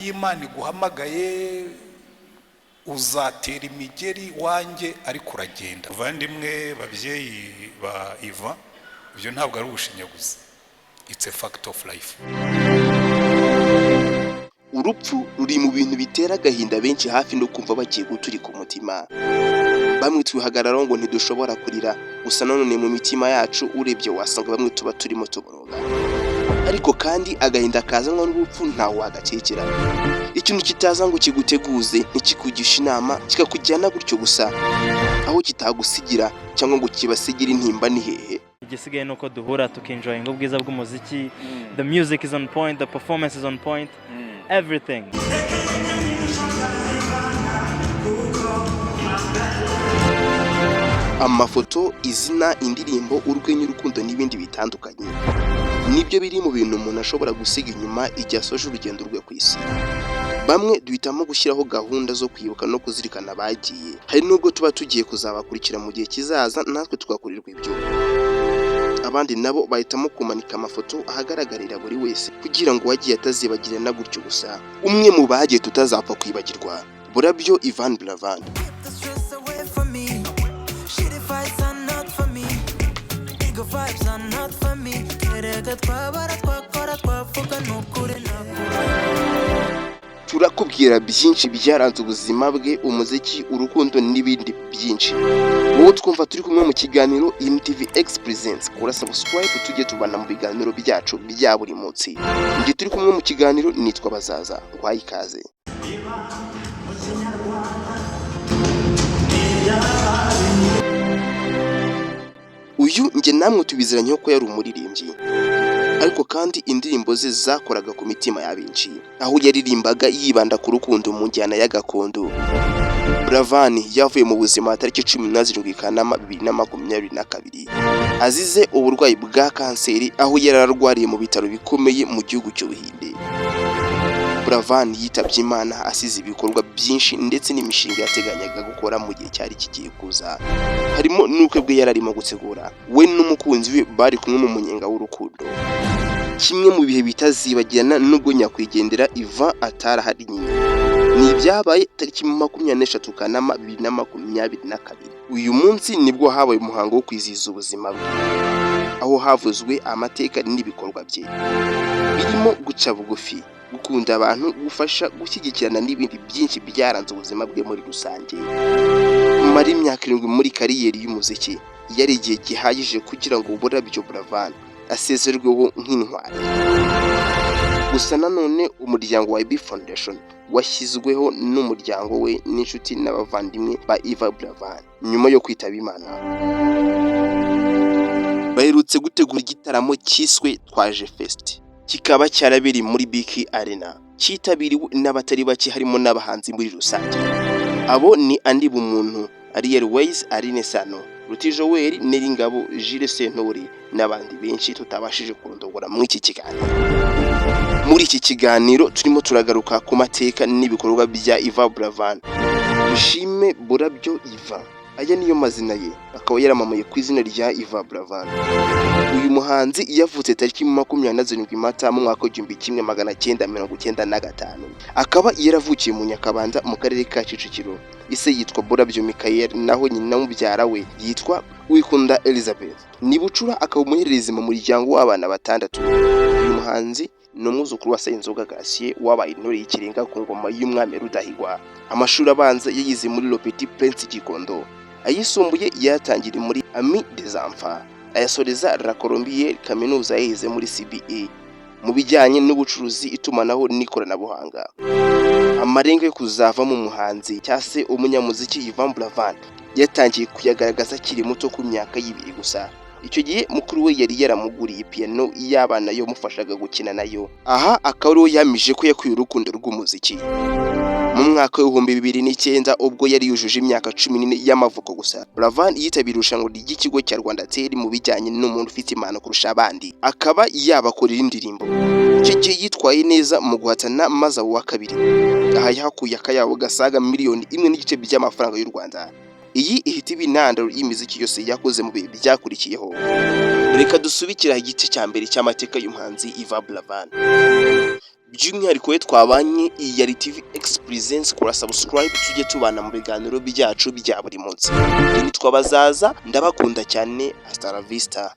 Imana iguhamagaye uzatera imigeri wanjye ariko uragenda. Bavandimwe babyeyi ba Ivan, ibyo ntabwo ari ubushinyaguzi, it's a fact of life. Urupfu ruri mu bintu bitera agahinda benshi hafi no kumva bagiye guturika umutima. Bamwe twihagararaho ngo ntidushobora kurira, gusa none mu mitima yacu urebye wasanga bamwe tuba turimo tuboroga. Ariko kandi agahinda kazanwa n'urupfu ntawe wagakekera. Ikintu kitaza ngo kiguteguze ntikikugisha inama kikakujyana gutyo gusa, aho kitagusigira cyangwa ngo kibasigira intimba ni hehe. Igisigaye nuko duhura tukenjoyinga ubwiza bw'umuziki. The music is on point, the performance is on point, everything. Amafoto, izina, indirimbo, urwenya, urukundo n'ibindi bitandukanye nibyo biri mu bintu umuntu ashobora gusiga inyuma igihe asoje urugendo rwe ku isi. Bamwe duhitamo gushyiraho gahunda zo kwibuka no kuzirikana abagiye, hari nubwo tuba tugiye kuzabakurikira mu gihe kizaza natwe tugakurirwa ibyo. Abandi nabo bahitamo kumanika amafoto ahagaragarira buri wese kugira ngo wagiye atazibagirana gutyo gusa. Umwe mu bagiye tutazapfa kwibagirwa, Burabyo Ivan Buravan. Turakubwira byinshi byaranze ubuzima bwe, umuziki, urukundo n'ibindi byinshi. Wowe twumva turi kumwe mu kiganiro IMTV X Presents, kora subscribe tujye tubana mu biganiro byacu bya buri munsi. Ngiye turi kumwe mu kiganiro nitwa Bazaza, ngwaye ikaze. Uyu nge namwe tubiziranye ko yari umuririmbyi, ariko kandi indirimbo ze zakoraga ku mitima y'abenshi, aho yaririmbaga yibanda ku rukundo mu njyana ya gakondo. Buravan yavuye mu buzima tariki 17 Kanama 2022 azize uburwayi bwa kanseri, aho yararwariye mu bitaro bikomeye mu gihugu cy'Ubuhinde. Buravan yitabye Imana asize ibikorwa byinshi ndetse n'imishinga yateganyaga gukora mu gihe cyari kigiye kuza, harimo n'uko bwe yararimo gutegura. We n'umukunzi we bari kumwe mu munyenga w'urukundo. Kimwe mu bihe bitazibagirana nubwo nyakwigendera Ivan atarahari nyine, ni ibyabaye tariki 23 Kanama 2022. Uyu munsi nibwo habaye umuhango wo kwizihiza ubuzima bwe, aho havuzwe amateka n'ibikorwa bye birimo guca bugufi, gukunda abantu, gufasha, gushyigikirana n'ibindi byinshi byaranze ubuzima bwe muri rusange. Mara imyaka 7 muri kariyeri y'umuziki, yari igihe gihagije kugira ngo Burabyo Buravan asezerweho nk'intwari. Gusa nanone umuryango wa IB Foundation washyizweho n'umuryango we n'inshuti n'abavandimwe ba Ivan Buravan nyuma yo kwitaba Imana. Baherutse gutegura igitaramo cyiswe Twaje Fest, kikaba cyarabiri muri BK Arena, cyitabiriwe n'abatari bake harimo n'abahanzi muri rusange. Abo ni Andi Bumuntu, Ariel Ways, Aline Sano, Rutijoweri, Neringabo, Jules Sentore n'abandi benshi tutabashije kurondogora muri iki kiganiro. Muri iki kiganiro turimo turagaruka ku mateka n'ibikorwa bya Ivan Buravan. Dushime Burabyo Ivan, aya niyo mazina ye, akaba yaramamaye ku izina rya Ivan Buravan. Uyu muhanzi yavutse tariki 27 Mata mu mwaka w'1995, akaba yaravukiye mu Nyakabanda mu karere ka Kicukiro. Ise yitwa Burabyo Michael, naho nyina mubyara we yitwa Wikunda Elizabeth. Ni bucura akaba umuhererezi mu muryango w'abana batandatu. Uyu muhanzi ni umwuzukuru wa Sayinzoga Gratien wabaye intore y'ikirenga ku ngoma y'umwami Rudahigwa. Amashuri abanza yayize muri Le Petit Prince Gikondo, ayisumbuye yatangiriye muri Ami des Enfants, ayasoreza La Colombière kaminuza yayize muri CBA mu bijyanye n'ubucuruzi, itumanaho n'ikoranabuhanga. Amarenga yo kuzava mu muhanzi cyase umunyamuziki Ivan Buravan yatangiye kuyagaragaza akiri muto ku myaka y'ibiri gusa. Icyo gihe mukuru we yari yaramuguriye piano y'abana yo mufashaga gukina nayo. Aha akaba ariho yamije ko yakwiye urukundo rw'umuziki. Mu mwaka w'2009 ubwo yari yujuje imyaka 14 y'amavuko gusa, Buravan yitabiriye irushanwa ry'ikigo cya Rwanda Tel mu bijyanye n'umuntu ufite impano kurusha abandi, akaba yabakorera indirimbo. Icyo gihe yitwaye neza mu guhatana maze wa kabiri. Aha yahakuye akayabo gasaga miliyoni 1.5 by'amafaranga y'u Rwanda. Iyi ihita ibinandaro y'imiziki yose yakoze mu bihe byakurikiyeho. Reka dusubikira igice cya mbere cy'amateka y'umuhanzi Ivan Buravan. by'umwihariko we twabanye. Iyi yari TV X Presents, kora subscribe tujye tubana mu biganiro byacu bya buri munsi. Nitwa Bazaza, ndabakunda cyane, hasta la vista.